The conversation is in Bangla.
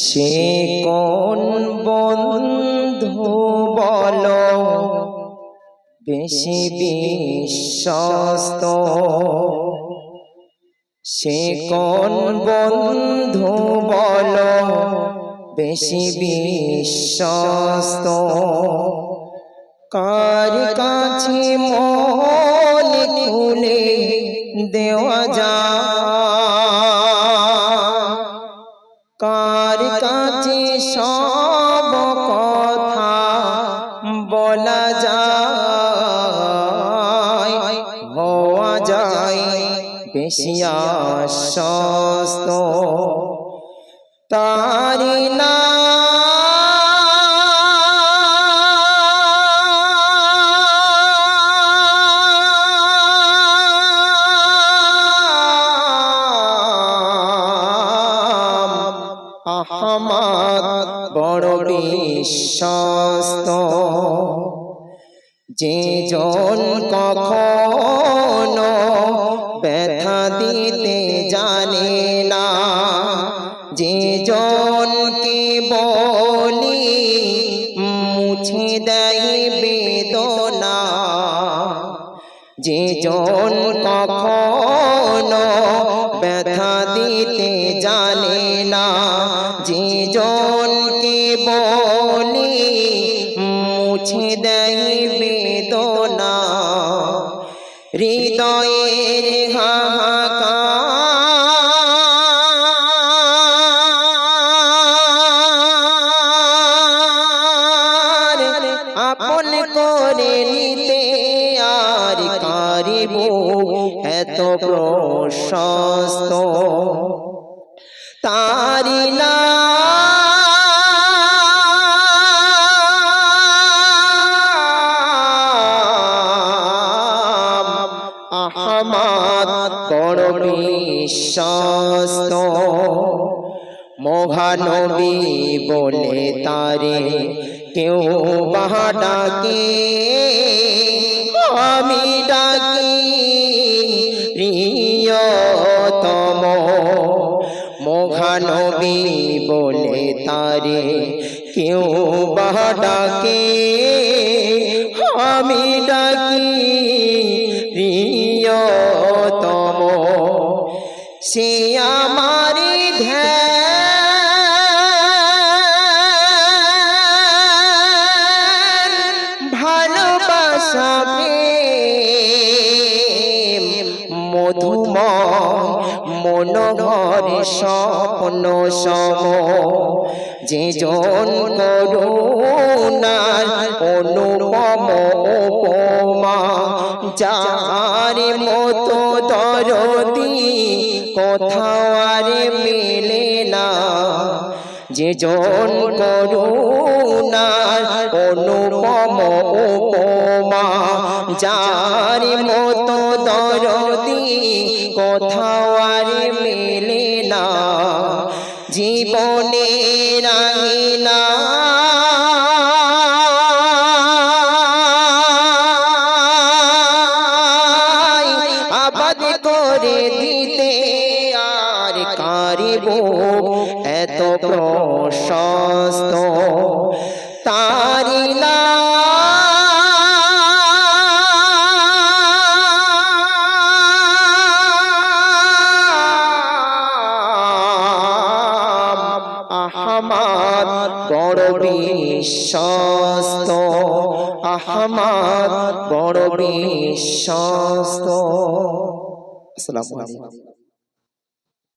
সে কোন বন্ধু বলো বেশি বিশ্বস্ত, সে কোন বন্ধু বলো বেশি বিশ্বস্ত, কার কাছে মন খুলে দেওয়া যায়, কার কাছে সব কথা বলা যায়, হওয়া যায় বেশি আশ্বস্ত, তারি না আহমদ বড় বিশ্বস্ত, যে জন কখনো ব্যথা দিতে জানে না, যে জনকে বলি মুছে দেয় বেদনা, যে জন কখনো ব্যথা দিতে জানে না, যে জনকে বলি মুছে দেয় বেদনা, হৃদয়ের হাহাকার আপন করে নিতে আর কারিব এত প্রশস্ত, তারি নাম আহমদ বড় বিশ্বস্ত, মহানবী বলে তারে কেউ বাহা ডাকে, আমি ডাকি প্রিয়তম, মহানবী বলে তারে কেউ বাহা ডাকে, আমি ডাকি প্রিয়তম, সে আমারি ধ্যান ভালোবাসা মধুময় মনোহর স্বপ্ন সম, যে জন করুণার অনুপম উপমা, যার মতো দরদি কোথাও আর মেলে না, যে জন করুণার অনুপম উপমা, যার মতো দরদি কোথাও আর মেলে না, জীবনের আঙিনা আবাদ করে দিতে আর কারিব এত প্রশস্ত, তারি আহমদ বড় বিশ্বস্ত, আহমদ বড় বিশ্বস্ত। আসসালামু আলাইকুম।